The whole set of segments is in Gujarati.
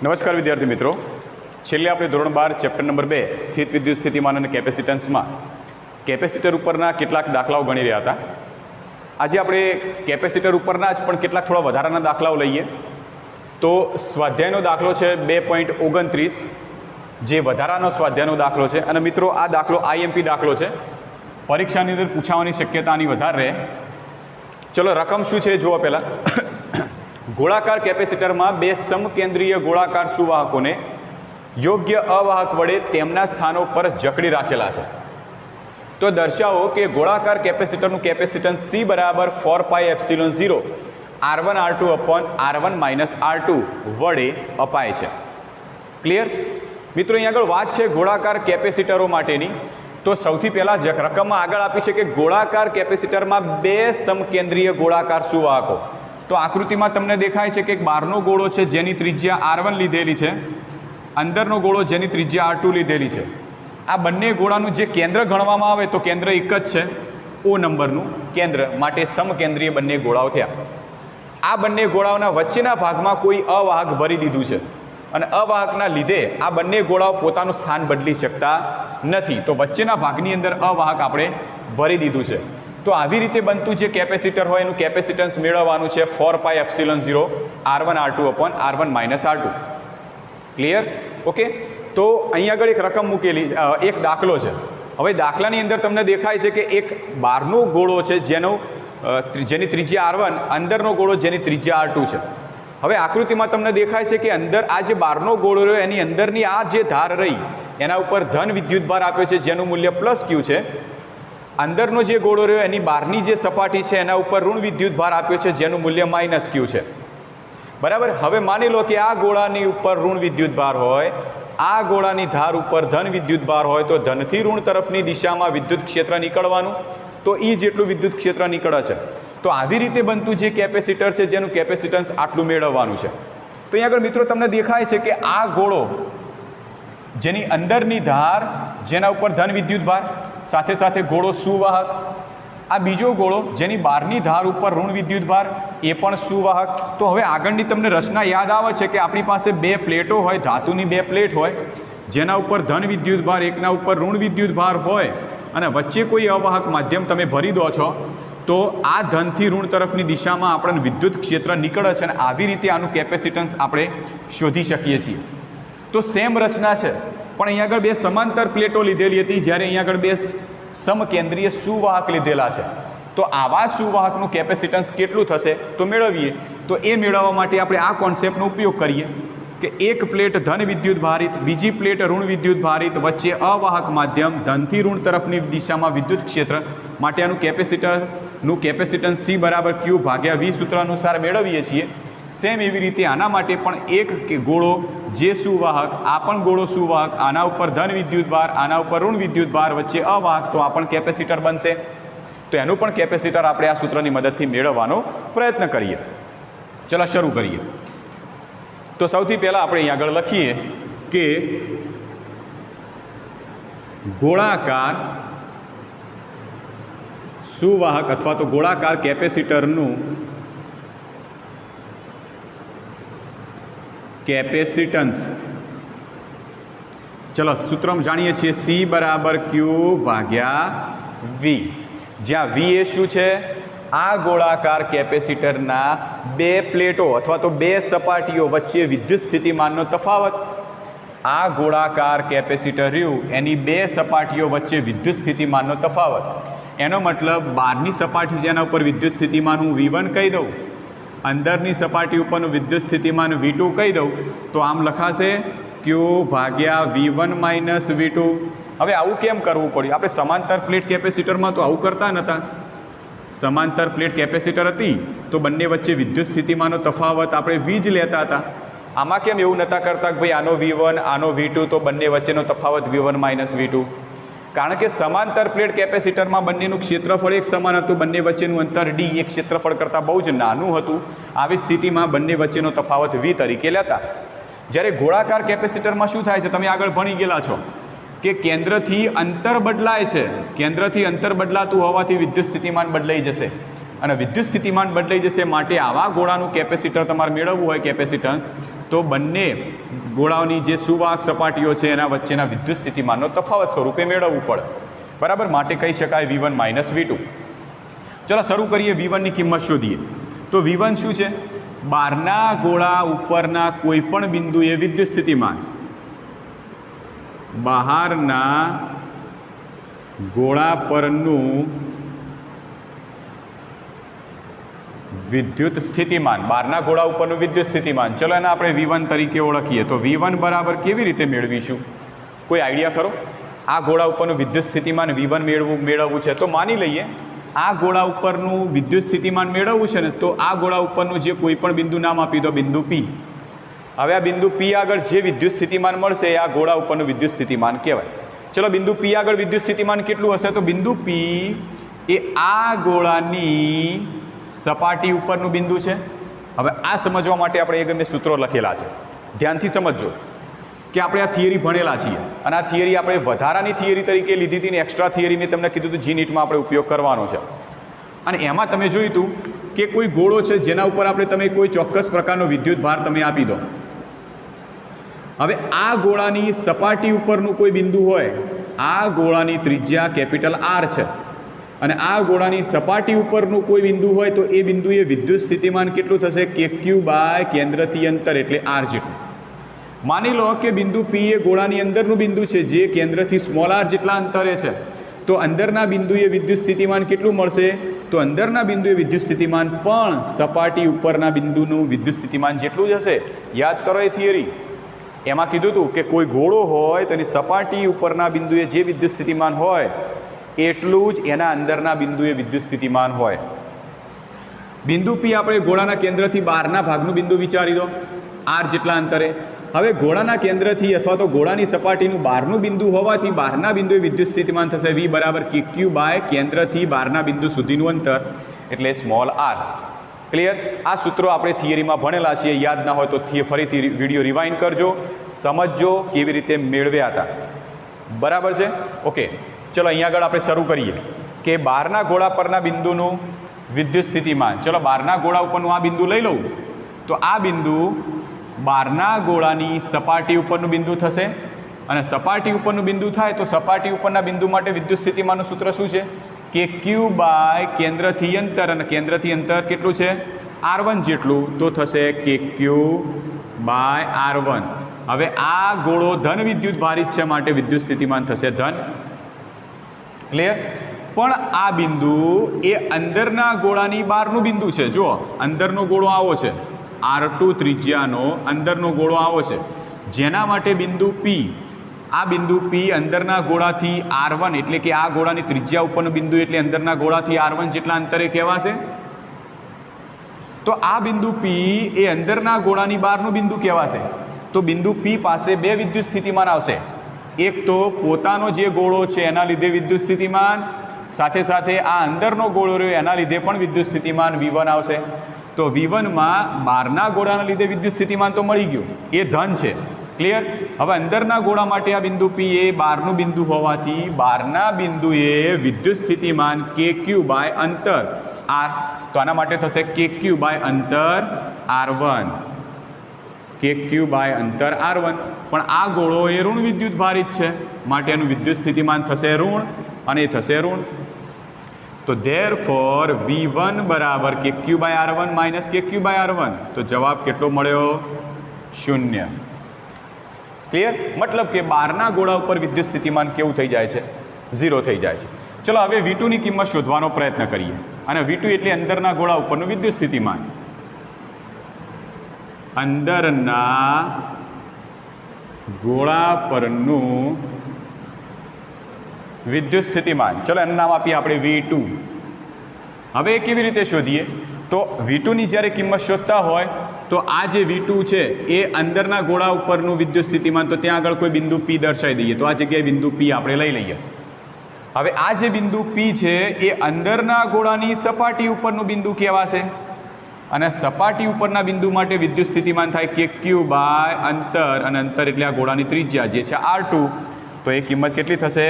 નમસ્કાર વિદ્યાર્થી મિત્રો, છેલ્લે આપણે ધોરણ 12 ચેપ્ટર નંબર 2 સ્થિત વિદ્યુત સ્થિતિમાન અને કેપેસિટન્સમાં કેપેસિટર ઉપરના કેટલાક દાખલાઓ ગણી રહ્યા હતા. આજે આપણે કેપેસિટર ઉપરના જ પણ કેટલાક થોડા વધારાના દાખલાઓ લઈએ. તો સ્વાધ્યાયનો દાખલો છે 2.29, જે વધારાનો સ્વાધ્યાયનો દાખલો છે. અને મિત્રો, આ દાખલો IMP દાખલો છે, પરીક્ષાની અંદર પૂછાવાની શક્યતા આની વધારે રહે. ચલો, રકમ શું છે જુઓ પહેલાં. ગોળાકાર કેપેસિટરમાં બે સમકેન્દ્રીય ગોળાકાર સુવાહકોને યોગ્ય અવાહક વડે તેમના સ્થાનો પર જકડી રાખેલા છે. તો દર્શાવો કે ગોળાકાર કેપેસિટરનું કેપેસિટન્સ C બરાબર 4πε0 R1 R2 upon R1 - R2 વડે અપાય છે. ક્લિયર મિત્રો? અહીં આગળ વાત છે ગોળાકાર કેપેસિટરો માટેની. તો સૌથી પહેલાં જ રકમમાં આગળ આપી છે કે ગોળાકાર કેપેસિટરમાં બે સમકેન્દ્રીય ગોળાકાર સુવાહકો. તો આકૃતિમાં તમને દેખાય છે કે એક બહારનો ગોળો છે જેની ત્રિજ્યા R1 લીધેલી છે, અંદરનો ગોળો જેની ત્રિજ્યા R2 લીધેલી છે. આ બંને ગોળાનું જે કેન્દ્ર ગણવામાં આવે તો કેન્દ્ર એક જ છે, O નંબરનું કેન્દ્ર, માટે સમકેન્દ્રીય બંને ગોળાઓ થયા. આ બંને ગોળાઓના વચ્ચેના ભાગમાં કોઈ અવાહક ભરી દીધું છે અને અવાહકના લીધે આ બંને ગોળાઓ પોતાનું સ્થાન બદલી શકતા નથી. તો વચ્ચેના ભાગની અંદર અવાહક આપણે ભરી દીધું છે. તો આવી રીતે બનતું જે કેપેસિટર હોય એનું કેપેસિટન્સ મેળવવાનું છે 4πε0 R1 R2 upon R1 - R2. Clear? Okay. તો અહીં આગળ એક રકમ મૂકેલી, એક દાખલો છે. હવે દાખલાની અંદર તમને દેખાય છે કે એક બહારનો ગોળો છે જેની ત્રિજ્યા R1, અંદરનો ગોળો જેની ત્રિજ્યા R2 છે. હવે આકૃતિમાં તમને દેખાય છે કે અંદર આ જે બહારનો ગોળો રહ્યો એની અંદરની આ જે ધાર રહી એના ઉપર ધન વિદ્યુતભાર આપ્યો છે જેનું મૂલ્ય +Q છે. અંદરનો જે ગોળો રહ્યો એની બહારની જે સપાટી છે એના ઉપર ઋણ વિદ્યુતભાર આપ્યો છે જેનું મૂલ્ય -Q છે. બરાબર? હવે માની લો કે આ ગોળાની ઉપર ઋણ વિદ્યુતભાર હોય, આ ગોળાની ધાર ઉપર ધન વિદ્યુતભાર હોય, તો ધનથી ઋણ તરફની દિશામાં વિદ્યુત ક્ષેત્ર નીકળવાનું, તો E જેટલું વિદ્યુત ક્ષેત્ર નીકળે છે. તો આવી રીતે બનતું જે કેપેસિટર છે જેનું કેપેસિટન્સ આટલું મેળવવાનું છે. તો અહીં આગળ મિત્રો તમને દેખાય છે કે આ ગોળો જેની અંદરની ધાર, જેના ઉપર ધન વિદ્યુતભાર, સાથે સાથે ગોળો સુવાહક. આ બીજો ગોળો જેની બહારની ધાર ઉપર ઋણ વિદ્યુતભાર, એ પણ સુવાહક. તો હવે આગળની તમને રચના યાદ આવે છે કે આપણી પાસે બે પ્લેટો હોય, ધાતુની બે પ્લેટ હોય, જેના ઉપર ધન વિદ્યુતભાર, એકના ઉપર ઋણ વિદ્યુતભાર હોય, અને વચ્ચે કોઈ અવાહક માધ્યમ તમે ભરી દો છો, તો આ ધનથી ઋણ તરફની દિશામાં આપણને વિદ્યુત ક્ષેત્ર નીકળે છે અને આવી રીતે આનું કેપેસિટન્સ આપણે શોધી શકીએ છીએ. તો સેમ રચના છે, પણ અહીં આગળ બે સમાંતર પ્લેટો લીધેલી હતી, જ્યારે અહીં આગળ બે સમકેન્દ્રીય સુવાહક લીધેલા છે. તો આવા સુવાહકનું કેપેસિટન્સ કેટલું થશે તો મેળવીએ. તો એ મેળવવા માટે આપણે આ કોન્સેપ્ટનો ઉપયોગ કરીએ કે એક પ્લેટ ધન વિદ્યુત ભારિત, બીજી પ્લેટ ઋણ વિદ્યુત ભારિત, વચ્ચે અવાહક માધ્યમ, ધનથી ઋણ તરફની દિશામાં વિદ્યુત ક્ષેત્ર, માટે આનું કેપેસિટન્સ C બરાબર Q ભાગ્યા V સૂત્ર અનુસાર મેળવીએ છીએ. સેમ એવી રીતે આના માટે પણ એક ગોળો જે સુવાહક, આ પણ ગોળો સુવાહક, આના ઉપર ધન વિદ્યુતભાર, આના ઉપર ઋણ વિદ્યુતભાર, વચ્ચે અવાહક, તો આ પણ કેપેસિટર બનશે. તો એનું પણ કેપેસિટર આપણે આ સૂત્રની મદદથી મેળવવાનો પ્રયત્ન કરીએ. ચલો શરૂ કરીએ. તો સૌથી પહેલાં આપણે અહીં આગળ લખીએ કે ગોળાકાર સુવાહક અથવા તો ગોળાકાર કેપેસિટરનું કેપેસિટન્સ, ચલો સૂત્ર જાણીએ છીએ, C બરાબર Q ભાગ્યા V. જ્યાં V એ શું છે? આ ગોળાકાર કેપેસિટરના બે પ્લેટો અથવા તો બે સપાટીઓ વચ્ચે વિદ્યુત સ્થિતિમાનનો તફાવત. આ ગોળાકાર કેપેસિટર રહ્યું એની બે સપાટીઓ વચ્ચે વિદ્યુત સ્થિતિમાનનો તફાવત. એનો મતલબ બહારની સપાટી જેના ઉપર વિદ્યુત સ્થિતિમાન હું V1 કહી દઉં, અંદરની સપાટી ઉપરનું વિદ્યુત સ્થિતિમાન V2 કહી દઉં, તો આમ લખાશે Q ભાગ્યા V1 - V2. હવે આવું કેમ કરવું પડ્યું? આપણે સમાંતર પ્લેટ કેપેસિટરમાં તો આવું કરતા નહોતા. સમાંતર પ્લેટ કેપેસિટર હતી તો બંને વચ્ચે વિદ્યુત સ્થિતિમાનનો તફાવત આપણે V જ લેતા હતા. આમાં કેમ એવું નહોતા કરતા કે ભાઈ આનો V1 આનો V2, તો બંને વચ્ચેનો તફાવત V1 - V2? કારણ કે સમાંતર પ્લેટ કેપેસિટરમાં બંનેનું ક્ષેત્રફળ એક સમાન હતું, બંને વચ્ચેનું અંતર D એક ક્ષેત્રફળ કરતાં બહુ જ નાનું હતું. આવી સ્થિતિમાં બંને વચ્ચેનો તફાવત V તરીકે લેતા. જ્યારે ગોળાકાર કેપેસિટરમાં શું થાય છે, તમે આગળ ભણી ગયેલા છો કે કેન્દ્રથી અંતર બદલાય છે. કેન્દ્રથી અંતર બદલાતું હોવાથી વિદ્યુત સ્થિતિમાન બદલાઈ જશે. અને વિદ્યુત સ્થિતિમાન બદલાઈ જશે માટે આવા ગોળાનું કેપેસિટર તમારે મેળવવું હોય કેપેસિટન્સ તો બંને ગોળાઓની જે સુવાહક સપાટીઓ છે એના વચ્ચેના વિદ્યુત સ્થિતિમાનનો તફાવત સ્વરૂપે મેળવવું પડે, બરાબર. માટે કહી શકાય V1 માઇનસ V2. ચલો શરૂ કરીએ, V1ની કિંમત શોધીએ. તો V1 શું છે? બહારના ગોળા ઉપરના કોઈ પણ બિંદુએ વિદ્યુત સ્થિતિમાન, બહારના ગોળા પરનું વિદ્યુત સ્થિતિમાન, બહારના ગોળા ઉપરનું વિદ્યુત સ્થિતિમાન, ચલો એને આપણે V1 તરીકે ઓળખીએ. તો V1 બરાબર કેવી રીતે મેળવીશું? કોઈ આઈડિયા ખરો? આ ગોળા ઉપરનું વિદ્યુત સ્થિતિમાન V1 મેળવવું છે તો માની લઈએ આ ગોળા ઉપરનું વિદ્યુત સ્થિતિમાન મેળવવું છે ને, તો આ ગોળા ઉપરનું જે કોઈ પણ બિંદુ નામ આપી દો, બિંદુ P. હવે આ બિંદુ P આગળ જે વિદ્યુત સ્થિતિમાન મળશે એ આ ગોળા ઉપરનું વિદ્યુત સ્થિતિમાન કહેવાય. ચલો બિંદુ P આગળ વિદ્યુત સ્થિતિમાન કેટલું હશે? તો બિંદુ P એ આ ગોળાની સપાટી ઉપરનું બિંદુ છે. હવે આ સમજવા માટે આપણે એક મેં સૂત્રો લખેલા છે, ધ્યાનથી સમજજો કે આપણે આ થિયરી ભણેલા છીએ અને આ થિયરી આપણે વધારાની થિયરી તરીકે લીધી હતી ને એક્સ્ટ્રા થિયરી મેં તમને કીધું હતું G-NEETમાં આપણે ઉપયોગ કરવાનો છે. અને એમાં તમે જોયું હતું કે કોઈ ગોળો છે જેના ઉપર આપણે તમે કોઈ ચોક્કસ પ્રકારનો વિદ્યુત ભાર તમે આપી દો. હવે આ ગોળાની સપાટી ઉપરનું કોઈ બિંદુ હોય, આ ગોળાની ત્રિજ્યા કેપિટલ R છે અને આ ગોળાની સપાટી ઉપરનું કોઈ બિંદુ હોય તો એ બિંદુએ વિદ્યુત સ્થિતિમાન કેટલું થશે? KQ બાય કેન્દ્રથી અંતર એટલે R જેટલું. માની લો કે બિંદુ P એ ગોળાની અંદરનું બિંદુ છે જે કેન્દ્રથી સ્મોલ r જેટલા અંતરે છે, તો અંદરના બિંદુએ વિદ્યુત સ્થિતિમાન કેટલું મળશે? તો અંદરના બિંદુએ વિદ્યુત સ્થિતિમાન પણ સપાટી ઉપરના બિંદુનું વિદ્યુત સ્થિતિમાન જેટલું જ હશે. યાદ કરો એ થિયરી. એમાં કીધું હતું કે કોઈ ગોળો હોય તો એની સપાટી ઉપરના બિંદુએ જે વિદ્યુત સ્થિતિમાન હોય એટલું જ એના અંદરના બિંદુએ વિદ્યુત સ્થિતિમાન હોય. બિંદુ P આપણે ગોળાના કેન્દ્રથી બહારના ભાગનું બિંદુ વિચારી દો, R જેટલા અંતરે. હવે ગોળાના કેન્દ્રથી અથવા તો ગોળાની સપાટીનું બહારનું બિંદુ હોવાથી બહારના બિંદુએ વિદ્યુત સ્થિતિમાન થશે V બરાબર KQ બાય કેન્દ્રથી બહારના બિંદુ સુધીનું અંતર એટલે સ્મોલ r. ક્લિયર? આ સૂત્રો આપણે થિયરીમાં ભણેલા છીએ, યાદ ના હોય તો ફરીથી વિડીયો રિવાઇન્ડ કરજો, સમજજો કેવી રીતે મેળવ્યા હતા. બરાબર છે? ઓકે, ચલો અહીંયા આગળ આપણે શરૂ કરીએ કે બહારના ગોળા પરના બિંદુનું વિદ્યુત સ્થિતિમાન. ચલો બહારના ગોળા ઉપરનું આ બિંદુ લઈ લઉં તો આ બિંદુ બહારના ગોળાની સપાટી ઉપરનું બિંદુ થશે અને સપાટી ઉપરનું બિંદુ થાય તો સપાટી ઉપરના બિંદુ માટે વિદ્યુત સ્થિતિમાનનું સૂત્ર શું છે? KQ બાય કેન્દ્રથી અંતર, અને કેન્દ્રથી અંતર કેટલું છે? R1 જેટલું, તો થશે KQ બાય R1. હવે આ ગોળો ધન વિદ્યુત ભારિત છે માટે વિદ્યુત સ્થિતિમાન થશે ધન. ક્લિયર? પણ આ બિંદુ એ અંદરના ગોળાની બહારનું બિંદુ છે. જુઓ, અંદરનો ગોળો આવો છે, R2 ત્રિજ્યાનો અંદરનો ગોળો આવો છે, જેના માટે બિંદુ P, આ બિંદુ P અંદરના ગોળાથી R1 એટલે કે આ ગોળાની ત્રિજ્યા ઉપરનું બિંદુ એટલે અંદરના ગોળાથી R1 જેટલા અંતરે કહેવાશે. તો આ બિંદુ P એ અંદરના ગોળાની બહારનું બિંદુ કહેવાશે. તો બિંદુ P પાસે બે વિદ્યુત સ્થિતિમાન આવશે. એક તો પોતાનો જે ગોળો છે એના લીધે વિદ્યુત સ્થિતિમાન, સાથે સાથે આ અંદરનો ગોળો રહ્યો એના લીધે પણ વિદ્યુત સ્થિતિમાન V1 આવશે. તો V1માં બહારના ગોળાના લીધે વિદ્યુત સ્થિતિમાન તો મળી ગયું, એ ધન છે. ક્લિયર? હવે અંદરના ગોળા માટે આ બિંદુ P એ બહારનું બિંદુ હોવાથી બહારના બિંદુએ વિદ્યુત સ્થિતિમાન KQ બાય અંતર R. તો આના માટે થશે KQ બાય અંતર R1, KQ બાય અંતર R1. પણ આ ગોળો એ ઋણ વિદ્યુત ભારિત છે માટે એનું વિદ્યુત સ્થિતિમાન થશે ઋણ અને એ થશે ઋણ. તો therefore V1 બરાબર KQ by R1 minus KQ by R1. તો જવાબ કેટલો મળ્યો? 0. ક્લિયર? મતલબ કે બહારના ગોળા ઉપર વિદ્યુત સ્થિતિમાન કેવું થઈ જાય છે? 0 થઈ જાય છે. ચલો હવે V2ની કિંમત શોધવાનો પ્રયત્ન કરીએ. અને V2 એટલે અંદરના ગોળા ઉપરનું વિદ્યુત સ્થિતિમાન. અંદરના ગોળા પરનું વિદ્યુત સ્થિતિમાન, ચલો એનું નામ આપીએ આપણે V2. હવે એ કેવી રીતે શોધીએ? તો V2ની જ્યારે કિંમત શોધતા હોય તો આ જે V2 છે એ અંદરના ગોળા ઉપરનું વિદ્યુત સ્થિતિમાન, તો ત્યાં આગળ કોઈ બિંદુ P દર્શાવી દઈએ. તો આ જગ્યાએ બિંદુ P આપણે લઈ લઈએ. હવે આ જે બિંદુ P છે એ અંદરના ગોળાની સપાટી ઉપરનું બિંદુ કહેવાશે અને સપાટી ઉપરના બિંદુ માટે વિદ્યુત સ્થિતિમાન થાય KQ બાય અંતર, અને અંતર એટલે આ ગોળાની ત્રિજ્યા જે છે R2. તો એ કિંમત કેટલી થશે?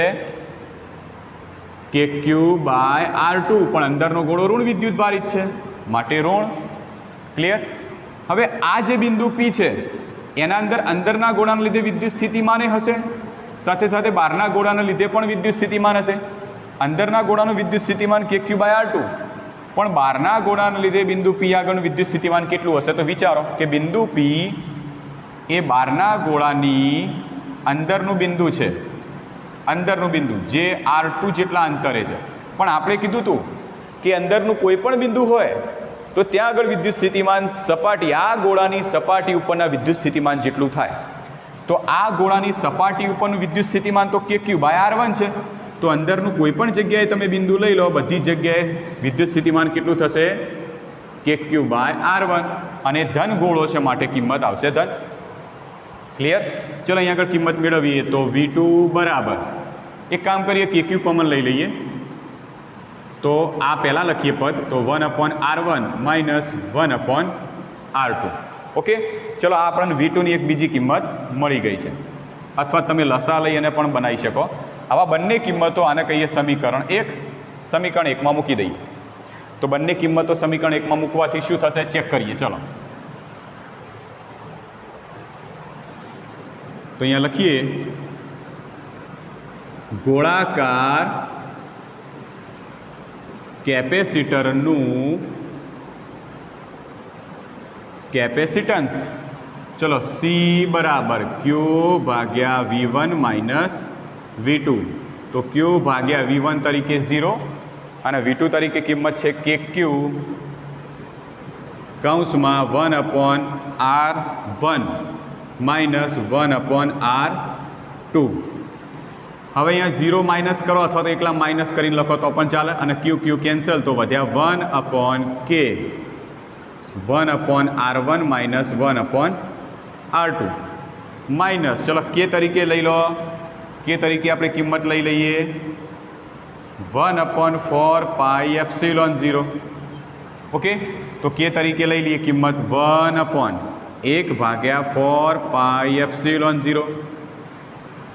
KQ by R2. પણ અંદરનો ગોળો ઋણ વિદ્યુત ભારિત છે માટે ઋણ. ક્લિયર? હવે આ જે બિંદુ P છે એના અંદરના ગોળાને લીધે વિદ્યુત સ્થિતિમાન હશે, સાથે સાથે બહારના ગોળાને લીધે પણ વિદ્યુત સ્થિતિમાન હશે. અંદરના ગોળાનું વિદ્યુત સ્થિતિમાન KQ/R2, પણ બહારના ગોળાને લીધે બિંદુ P આગળનું વિદ્યુત સ્થિતિમાન કેટલું હશે? તો વિચારો કે બિંદુ P એ બહારના ગોળાની અંદરનું બિંદુ છે, અંદરનું બિંદુ જે R2 જેટલા અંતરે છે. પણ આપણે કીધું હતું કે અંદરનું કોઈ પણ બિંદુ હોય તો ત્યાં આગળ વિદ્યુત સ્થિતિમાન સપાટી, આ ગોળાની સપાટી ઉપરના વિદ્યુત સ્થિતિમાન જેટલું થાય. તો આ ગોળાની સપાટી ઉપરનું વિદ્યુત સ્થિતિમાન તો KQ/R1 છે. તો અંદરનું કોઈ પણ જગ્યાએ તમે બિંદુ લઈ લો, બધી જગ્યાએ વિદ્યુત સ્થિતિમાન કેટલું થશે? KQ/R1. અને ધન ગોળો છે માટે કિંમત આવશે ધન. ક્લિયર? ચલો અહીંયા આગળ કિંમત મેળવીએ તો V2 બરાબર, એક કામ કરીએ, KQ કોમન લઈ લઈએ. તો આ પહેલાં લખીએ પદ, તો 1/R1 માઇનસ 1/R2. ઓકે, ચલો આ આપણને V2ની એક બીજી કિંમત મળી ગઈ છે. અથવા તમે લસા લઈ અને પણ બનાવી શકો. આવા બંને કિંમતો, આને કહીએ સમીકરણ 1, સમીકરણ 1માં મૂકી દઈએ. તો બંને કિંમતો સમીકરણ 1માં મૂકવાથી શું થશે? ચેક કરીએ. ચલો તો અહીંયા લખીએ, ગોળાકાર કેપેસિટરનું કેપેસિટન્સ, ચલો C બરાબર Q/V1 માઇનસ V2. તો Q/V1 તરીકે 0 અને V2 તરીકે કિંમત છે KQ કૌંસમાં 1/R1 માઇનસ 1/R2. હવે અહીંયા 0 માઇનસ કરો અથવા તો એકલા માઇનસ કરીને લખો તો પણ ચાલે. અને Q કેન્સલ, તો વધ્યા 1/K, 1/R1 minus 1/R2 minus, ચલો K તરીકે લઈ લો. K તરીકે આપણે કિંમત લઈ લઈએ 1/4πε0. ઓકે, તો K તરીકે લઈ લઈએ કિંમત 1/4πε0.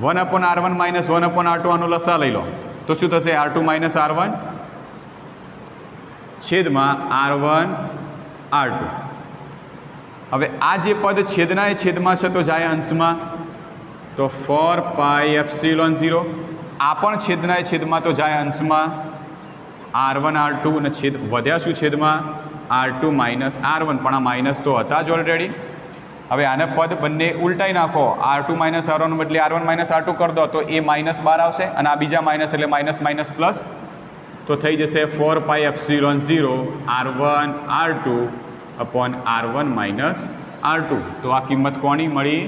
1/R1 માઇનસ 1/R2 આનો લસા લઈ લો તો શું થશે? R2 માઇનસ R1 છેદમાં R1 R2. હવે આ જે પદ છેદના એ છેદમાં છે તો જાય અંશમાં, તો 4πε0. આ પણ છેદના એ છેદમાં તો જાય અંશમાં, R1 R2 અને છેદ વધ્યા શું છેદમાં? R2 minus R1. પણ આ માઇનસ તો હતા જ ઓલરેડી. હવે આને પદ બંને ઉલટાઈ નાખો, R2 માઇનસ R1 બદલે R1 માઇનસ R2 કરી દો તો એ -12 આવશે. અને આ બીજા માઇનસ એટલે માઇનસ માઇનસ પ્લસ, તો થઈ જશે 4πε0 R1 R2 upon R1 minus R2. તો આ કિંમત કોની મળી?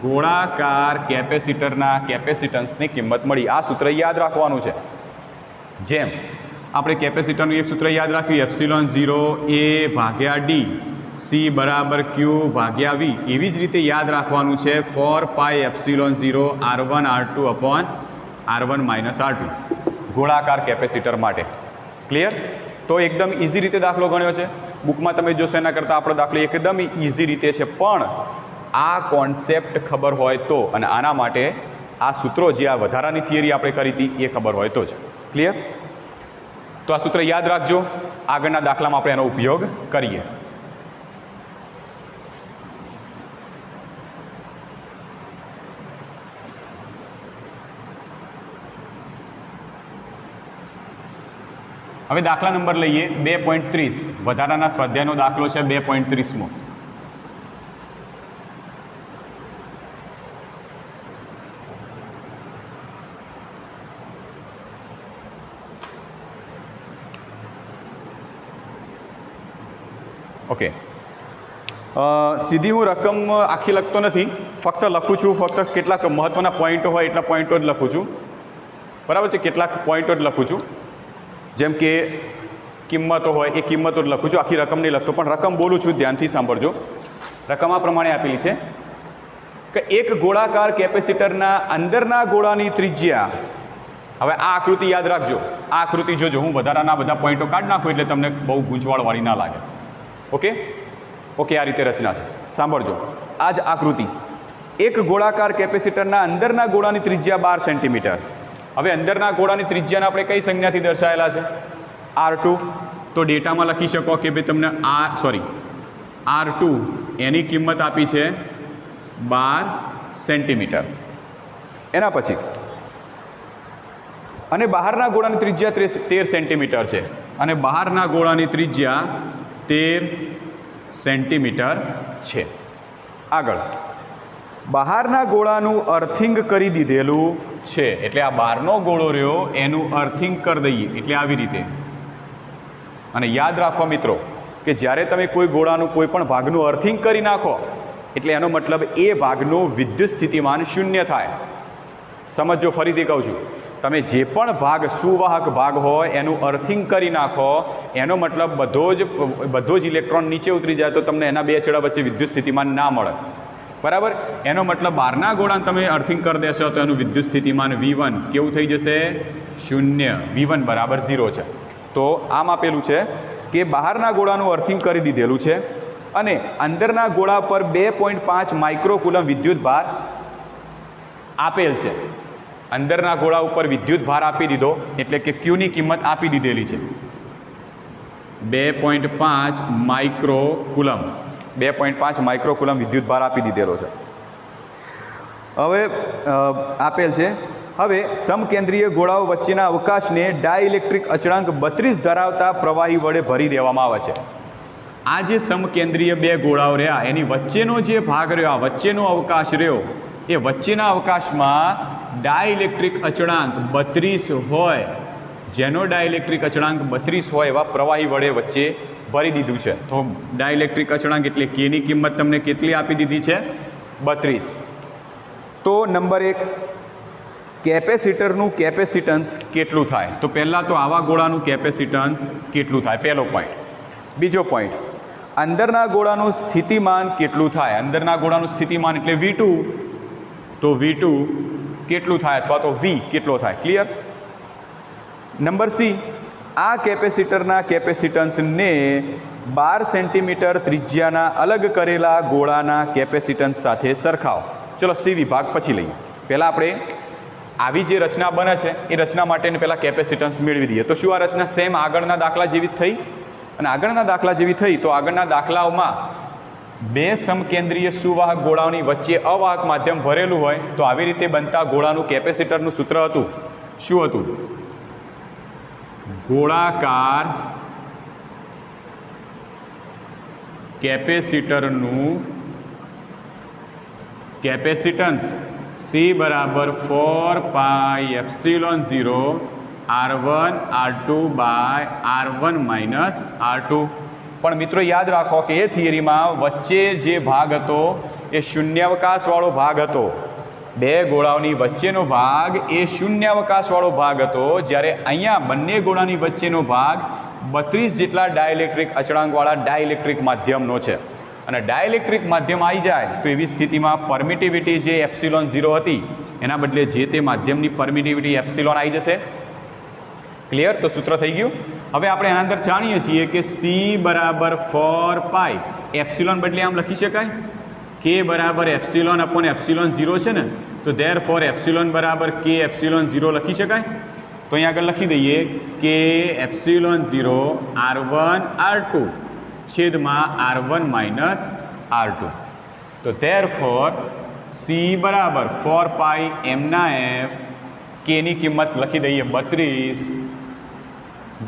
ગોળાકાર કેપેસિટરના કેપેસિટન્સની કિંમત મળી. આ સૂત્ર યાદ રાખવાનું છે. જેમ આપણે કેપેસિટરનું એક સૂત્ર યાદ રાખ્યું, ε0A/D C બરાબર Q/V, એવી જ રીતે યાદ રાખવાનું છે 4πε0 R1 R2 upon R1 minus R2 ગોળાકાર કેપેસિટર માટે. ક્લિયર? તો એકદમ ઇઝી રીતે દાખલો ગણ્યો છે. બુકમાં તમે જોશો એના કરતાં આપણો દાખલો એકદમ ઇઝી રીતે છે, પણ આ કોન્સેપ્ટ ખબર હોય તો, અને આના માટે આ સૂત્રો જે આ વધારાની થિયરી આપણે કરી હતી એ ખબર હોય તો જ. ક્લિયર? તો આ સૂત્ર યાદ રાખજો, આગળના દાખલામાં આપણે એનો ઉપયોગ કરીએ. હવે દાખલા નંબર લઈએ 2.30. વધારાના સ્વાધ્યાયનો દાખલો છે 2.30મો. ઓકે, સીધી હું રકમ આખી લખતો નથી, ફક્ત લખું છું, ફક્ત કેટલાક મહત્ત્વના પોઈન્ટો હોય એટલા પોઈન્ટો જ લખું છું. બરાબર છે? કેટલાક પોઈન્ટો જ લખું છું. જેમ કે કિંમતો હોય એ કિંમતો જ લખું છું, આખી રકમ નહીં લખતો, પણ રકમ બોલું છું, ધ્યાનથી સાંભળજો. રકમ આ પ્રમાણે આપેલી છે કે એક ગોળાકાર કેપેસિટરના અંદરના ગોળાની ત્રિજ્યા, હવે આ આકૃતિ યાદ રાખજો, આ આકૃતિ જોજો, હું વધારાના બધા પોઈન્ટો કાઢી નાખું એટલે તમને બહુ ગૂંચવાડવાળી ના લાગે. ઓકે ઓકે, આ રીતે રચના છે, સાંભળજો. આ જ આકૃતિ, એક ગોળાકાર કેપેસિટરના અંદરના ગોળાની ત્રિજ્યા 12 સેન્ટીમીટર. હવે અંદરના ગોળાની ત્રિજ્યાને આપણે કઈ સંજ્ઞાથી દર્શાવેલા છે? R2. તો ડેટામાં લખી શકો કે ભાઈ તમને R2 એની કિંમત આપી છે 12 સેન્ટીમીટર. એના પછી અને બહારના ગોળાની ત્રિજ્યા 13 સેન્ટીમીટર છે, અને બહારના ગોળાની ત્રિજ્યા 13 સેન્ટીમીટર છે. આગળ બહારના ગોળાનું અર્થિંગ કરી દીધેલું છે, એટલે આ બહારનો ગોળો રહ્યો એનું અર્થિંગ કરી દઈએ, એટલે આવી રીતે. અને યાદ રાખો મિત્રો કે જ્યારે તમે કોઈ ગોળાનું કોઈ પણ ભાગનું અર્થિંગ કરી નાખો એટલે એનો મતલબ એ ભાગનું વિદ્યુત સ્થિતિમાન શૂન્ય થાય. સમજો, ફરીથી કહું છું, તમે જે પણ ભાગ સુવાહક ભાગ હોય એનું અર્થિંગ કરી નાખો એનો મતલબ બધો જ ઇલેક્ટ્રોન નીચે ઉતરી જાય તો તમને એના બે છેડા વચ્ચે વિદ્યુત સ્થિતિમાન ના મળે. બરાબર? એનો મતલબ બહારના ગોળાને તમે અર્થિંગ કરી દેશો તો એનું વિદ્યુત સ્થિતિમાન V1 કેવું થઈ જશે? શૂન્ય. V1 બરાબર 0 છે. તો આમ આપેલું છે કે બહારના ગોળાનું અર્થિંગ કરી દીધેલું છે અને અંદરના ગોળા પર 2.5 માઇક્રોકુલમ વિદ્યુત ભાર આપેલ છે. અંદરના ગોળા ઉપર વિદ્યુત ભાર આપી દીધો એટલે કે ક્યુની કિંમત આપી દીધેલી છે 2.5 માઇક્રોકુલમ. 2.5 માઇક્રોકુલમ વિદ્યુત ભાર આપી દીધેલો છે. હવે આપેલ છે. હવે સમકેન્દ્રીય ગોળાઓ વચ્ચેના અવકાશને ડાઇલેક્ટ્રિક અચળાંક 32 ધરાવતા પ્રવાહી વડે ભરી દેવામાં આવે છે. આ જે સમકેન્દ્રીય બે ગોળાઓ રહ્યા એની વચ્ચેનો જે ભાગ રહ્યો, આ વચ્ચેનો અવકાશ રહ્યો, એ વચ્ચેના અવકાશમાં ડાઇલેક્ટ્રિક અચળાંક 32 હોય, જેનો ડાઇલેક્ટ્રિક અચળાંક 32 હોય એવા પ્રવાહી વડે વચ્ચે ભરી દીધું છે. તો ડાઇલેક્ટ્રિક અચળાંક એટલે કેની કિંમત તમને કેટલી આપી દીધી છે? 32. તો નંબર 1, કેપેસિટરનું કેપેસિટન્સ કેટલું થાય? તો પહેલાં તો આવા ગોળાનું કેપેસિટન્સ કેટલું થાય, પહેલો પોઈન્ટ. બીજો પોઈન્ટ, અંદરના ગોળાનું સ્થિતિમાન કેટલું થાય? અંદરના ગોળાનું સ્થિતિમાન એટલે V2, તો V2 કેટલું થાય અથવા તો V કેટલો થાય? ક્લિયર? નંબર C, આ કેપેસિટરના કેપેસિટન્સને 12 સેન્ટીમીટર ત્રિજ્યાના અલગ કરેલા ગોળાના કેપેસિટન્સ સાથે સરખાવો. ચલો C વિભાગ પછી લઈએ. પહેલાં આપણે આવી જે રચના બને છે એ રચના માટેને પહેલાં કેપેસિટન્સ મેળવી દઈએ. તો શું આ રચના સેમ આગળના દાખલા જેવી થઈ? અને આગળના દાખલા જેવી થઈ તો આગળના દાખલાઓમાં બે સમકેન્દ્રીય સુવાહક ગોળાઓની વચ્ચે અવાહક માધ્યમ ભરેલું હોય તો આવી રીતે બનતા ગોળાનું કેપેસિટરનું સૂત્ર હતું. શું હતું? ગોળાકાર કેપેસિટરનું કેપેસિટન્સ C બરાબર 4πε0 R1 R2 by R1 minus R2. પણ મિત્રો યાદ રાખો કે એ થિયરીમાં વચ્ચે જે ભાગ હતો એ શૂન્યાવકાશવાળો ભાગ હતો. બે ગોળાઓની વચ્ચેનો ભાગ એ શૂન્યાવકાશવાળો ભાગ હતો, જ્યારે અહીંયા બંને ગોળાની વચ્ચેનો ભાગ 32 જેટલા ડાઇલેક્ટ્રિક અચળાંકવાળા ડાઇલેક્ટ્રિક માધ્યમનો છે. અને ડાઇલેક્ટ્રિક માધ્યમ આવી જાય તો એવી સ્થિતિમાં પરમિટિવિટી જે ε0 હતી એના બદલે જે તે માધ્યમની પરમિટિવિટી એપ્સિલોન આવી જશે. ક્લિયર? તો સૂત્ર થઈ ગયું. હવે આપણે એના અંદર જાણીએ છીએ કે C બરાબર 4π, એપ્સિલોન બદલે આમ લખી શકાય K બરાબર ε/ε0 છે ને, તો ધેરફોર એપ્સિલોન બરાબર K ε0 લખી શકાય. તો અહીંયા આગળ લખી દઈએ કે ε0 R1 R2 છેદમાં R1 માઇનસ R2. તો ધેરફોર C બરાબર 4π m/f, Kની કિંમત લખી દઈએ 32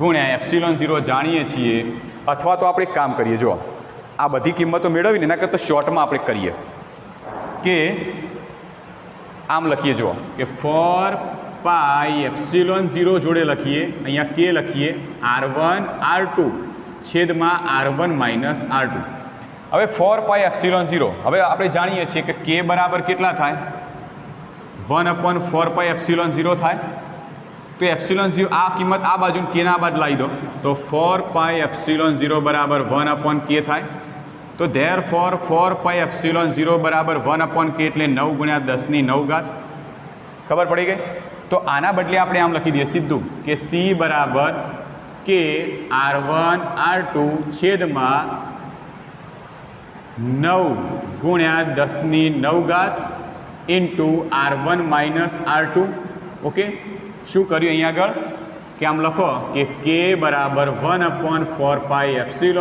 ગુણ્યા ε0 જાણીએ છીએ. અથવા તો આપણે એક કામ કરીએ, જો આ બધી કિંમતો મેળવીને એના કરતાં શોર્ટમાં આપણે કરીએ કે આમ લખીએ, જો કે 4π ε0 જોડે લખીએ, અહીંયા K લખીએ R1 R2 છેદમાં R1 માઇનસ R2. હવે 4π ε0, હવે આપણે જાણીએ છીએ કે K બરાબર કેટલા થાય? 1/4π ε0 થાય. તો ε0 આ કિંમત આ બાજુ Kના બાદ લાવી દો તો 4π ε0 બરાબર 1/K થાય. તો ધેરફોર 4π ε0 બરાબર 1/K એટલે 9 ગુણ્યા 10⁹. ખબર પડી ગઈ? તો આના બદલે આપણે આમ લખી દઈએ સીધું કે C બરાબર K R1 R2 છેદમાં 9 ગુણ્યા 10⁹ into R1 minus R2. Okay, શું કર્યું અહીંયા આગળ કે આમ લખો કે K બરાબર 1/4π ε0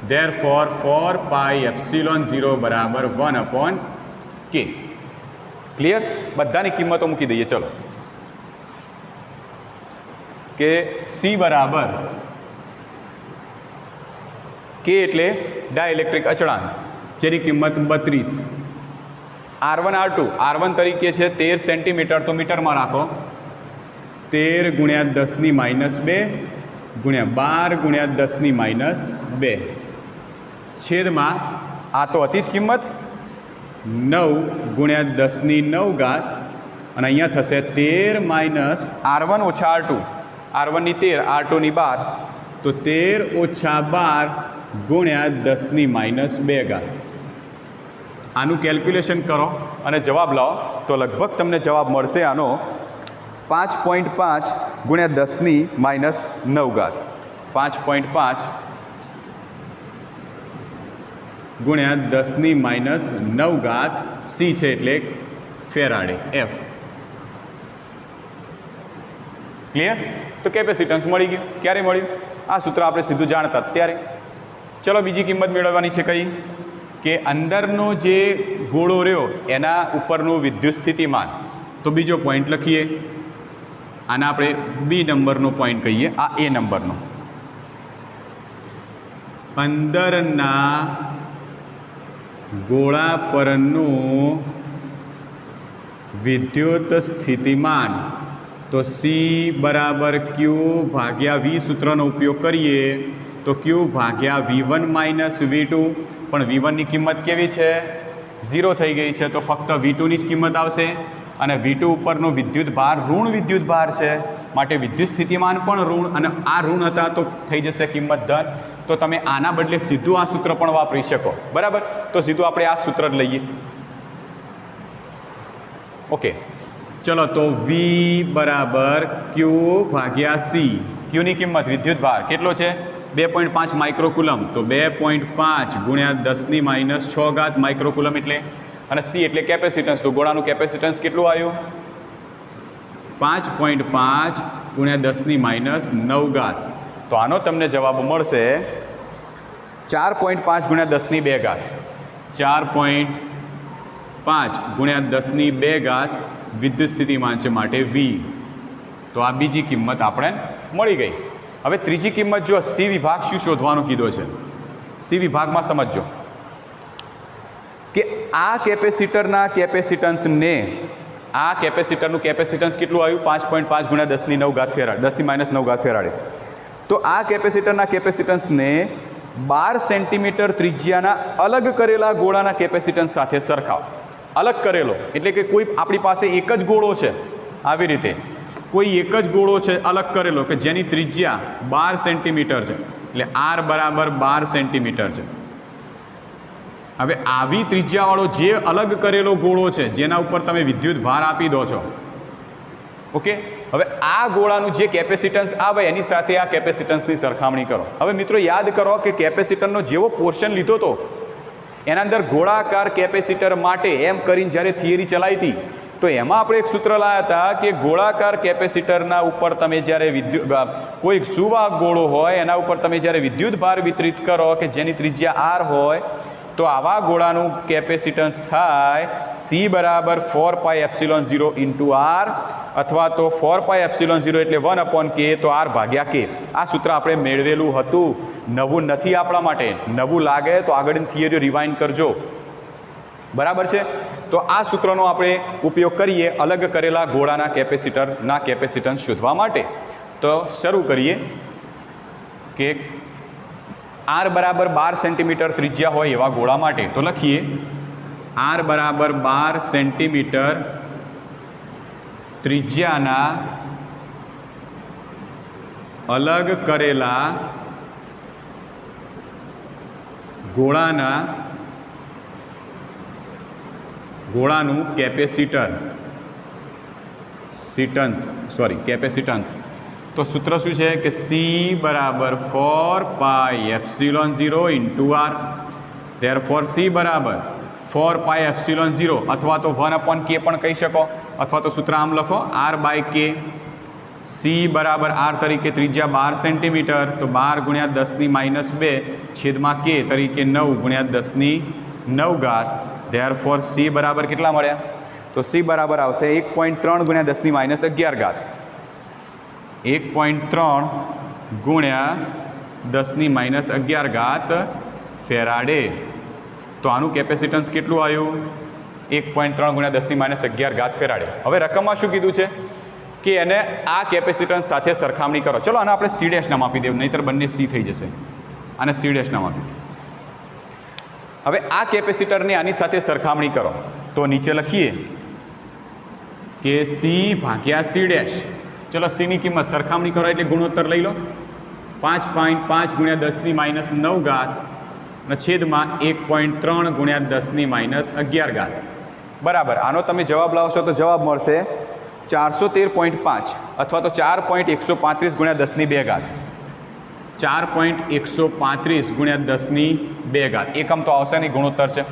ધેરફોર 4 પાઈ એપ્સિલોન 0 બરાબર 1/k. ક્લિયર? બધાની કિંમતો મૂકી દઈએ. ચલો કે સી બરાબર કે એટલે ડાયઇલેક્ટ્રિક અચળાંક, જેની કિંમત 32. R1 R2 R1 તરીકે છે 13 સેન્ટીમીટર, તો મીટરમાં રાખો. 13 ગુણ્યા 10⁻² ગુણ્યા 12 ગુણ્યા 10⁻², છેદમાં આ તો હતી જ કિંમત 9 ગુણ્યા 10⁹, અને અહીંયા થશે 13 - R1 ઓછા R2, R1 ની 13 R2 ની 12, તો 13 ઓછા 12 ગુણ્યા 10⁻². આનું કેલ્ક્યુલેશન કરો અને જવાબ લાવો તો લગભગ તમને જવાબ મળશે આનો 5.5 ગુણ્યા 10⁻⁹. 5.5 ગુણ્યા 10⁻⁹, સી છે એટલે ફેરાડે, એફ. ક્લિયર? તો કેપેસિટન્સ મળી ગયું. ક્યારે મળ્યું? આ સૂત્ર આપણે સીધું જાણતા ત્યારે. ચલો બીજી કિંમત મેળવવાની છે કઈ? કે અંદરનો જે ગોળો રહ્યો એના ઉપરનું વિદ્યુત સ્થિતિમાન. તો બીજો પોઈન્ટ લખીએ. આના આપણે બી નંબરનો પોઈન્ટ કહીએ, આ એ નંબરનો. અંદરના ગોળા પરનું વિદ્યુત સ્થિતિમાન, તો સી બરાબર ક્યુ ભાગ્યા વી સૂત્રનો ઉપયોગ કરીએ તો ક્યુ ભાગ્યા V1 - V2, પણ V1ની કિંમત કેવી છે? 0 થઈ ગઈ છે, તો ફક્ત V2ની જ કિંમત આવશે. અને V2 ઉપરનો વિદ્યુત ભાર ઋણ વિદ્યુત ભાર છે, માટે વિદ્યુત સ્થિતિમાન પણ ઋણ, અને આ ઋણ હતા તો થઈ જશે કિંમત ધન. તો તમે આના બદલે સીધું આ સૂત્ર પણ વાપરી શકો. બરાબર? તો સીધું આપણે આ સૂત્ર જ લઈએ. ઓકે, ચલો તો V બરાબર ક્યુ ભાગ્યા સી. ક્યુની કિંમત વિદ્યુત ભાર કેટલો છે? 2.5 માઇક્રોકુલમ, તો 2.5 ગુણ્યા 10⁻⁶ માઇક્રોકુલમ એટલે, અને સી એટલે કેપેસિટન્સ. તો ગોળાનું કેપેસિટન્સ કેટલું આવ્યું? 5.5 ગુણ્યા 10⁻⁹. તો આનો તમને જવાબ મળશે 4.5 ગુણ્યા 10⁵. 4.5 ગુણ્યા 10⁵ વિદ્યુત સ્થિતિમાન છે, માટે વી. તો આ બીજી કિંમત આપણે મળી ગઈ. હવે ત્રીજી કિંમત જો સી વિભાગ શું શોધવાનો કીધો છે? સી વિભાગમાં સમજજો કે આ કેપેસિટરના કેપેસિટન્સને, આ કેપેસિટરનું કેપેસિટન્સ કેટલું આવ્યું? 5.5 ગુણ્યા 10⁹ ફેરાડ, 10⁻⁹ ફેરાડે. તો આ કેપેસિટરના કેપેસિટન્સને 12 સેન્ટીમીટર ત્રિજ્યાના અલગ કરેલા ગોળાના કેપેસિટન્સ સાથે સરખાવો. અલગ કરેલો એટલે કે કોઈ આપણી પાસે એક જ ગોળો છે, આવી રીતે કોઈ એક જ ગોળો છે અલગ કરેલો કે જેની ત્રિજ્યા 12 સેન્ટીમીટર છે, એટલે R બરાબર 12 સેન્ટીમીટર છે. હવે આવી ત્રિજ્યાવાળો જે અલગ કરેલો ગોળો છે જેના ઉપર તમે વિદ્યુત ભાર આપી દો છો, ઓકે, હવે આ ગોળાનું જે કેપેસિટન્સ આવે એની સાથે આ કેપેસિટન્સની સરખામણી કરો. હવે મિત્રો યાદ કરો કે કેપેસિટરનો જેવો પોર્શન લીધો હતો એના અંદર ગોળાકાર કેપેસિટર માટે એમ કરીને જ્યારે થિયરી ચલાવી હતી તો એમાં આપણે એક સૂત્ર લાવ્યા હતા કે ગોળાકાર કેપેસિટરના ઉપર તમે જ્યારે કોઈ સુવાહક ગોળો હોય એના ઉપર તમે જ્યારે વિદ્યુત ભાર વિતરિત કરો કે જેની ત્રિજ્યા R હોય તો આવા ગોળાનું કેપેસિટન્સ થાય C બરાબર 4πε0 × R, અથવા તો 4πε0 એટલે 1/k, તો R ભાગ્યા K. આ સૂત્ર આપણે મેળવેલું હતું, નવું નથી આપણા માટે. નવું લાગે તો આગળની થિયરીઓ રિવાઇન્ડ કરજો. બરાબર છે? તો આ સૂત્રનો આપણે ઉપયોગ કરીએ અલગ કરેલા ગોળાના કેપેસિટરના કેપેસિટન્સ શોધવા માટે. તો શરૂ કરીએ કે R બરાબર 12 સેન્ટીમીટર ત્રિજ્યા હોય એવા ગોળા માટે તો લખીએ R બરાબર 12 સેન્ટીમીટર ત્રિજ્યાના અલગ કરેલા ગોળાનું કેપેસિટન્સ. તો સૂત્ર શું છે કે C બરાબર 4πε0 × R. ધેરફોર C બરાબર 4πε0 અથવા તો 1/k પણ કહી શકો, અથવા તો સૂત્ર આમ લખો R/k. સી બરાબર આર તરીકે ત્રિજ્યા 12 સેન્ટીમીટર, તો 12 ગુણ્યા 10⁻2 છેદમાં કે તરીકે 9 ગુણ્યા 10⁹ ધેરફોર સી બરાબર કેટલા મળ્યા? તો સી બરાબર આવશે 1.3 ગુણ્યા 10⁻11, 1.3 ગુણ્યા 10⁻11 ફેરાડે. તો આનું કેપેસિટન્સ કેટલું આવ્યું? 1.3 ગુણ્યા 10⁻11 ફેરાડે. હવે રકમમાં શું કીધું છે કે એને આ કેપેસિટન્સ સાથે સરખામણી કરો. ચલો આને આપણે સી ડેશ નામ આપી દેવું, નહીંતર બંને સી થઈ જશે. આને સી ડેશ નામ આપી. હવે આ કેપેસિટરની આની સાથે સરખામણી કરો તો નીચે લખીએ કે સી ભાગ્યા સી ડેશ. ચલો સીની કિંમત સરખામણી કરો એટલે ગુણોત્તર લઈ લો. 5.5 ગુણ્યા 10⁻9 અને છેદમાં 1.3 ગુણ્યા 10⁻11. બરાબર. આનો તમે જવાબ લાવશો તો જવાબ મળશે 413.5 અથવા તો 4.135 ગુણ્યા 10⁻2. 4.135 ગુણ્યા 10⁻2 એકમ તો આવશે નહીં, ગુણોત્તર છે.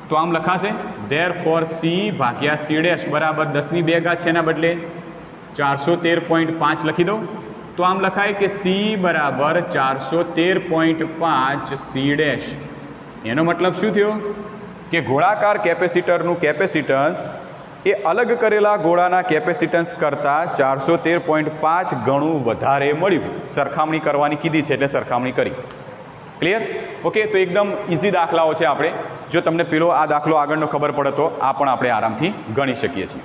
તો આમ લખાશે ધેરફોર સી ભાગ્યા સી ડેશ બરાબર 10⁻2 છે, એના બદલે 413.5 લખી દઉં. તો આમ લખાય કે સી બરાબર 413.5 સી ડેશ. એનો મતલબ શું થયો કે ગોળાકાર કેપેસિટરનું કેપેસિટન્સ એ અલગ કરેલા ગોળાના કેપેસિટન્સ કરતાં 413.5 ગણું વધારે મળ્યું. સરખામણી કરવાની કીધી છે એટલે સરખામણી કરી. ક્લિયર? ઓકે. તો એકદમ ઇઝી દાખલાઓ છે. આપણે જો તમને પેલો આ દાખલો આગળનો ખબર પડે તો આ પણ આપણે આરામથી ગણી શકીએ છીએ.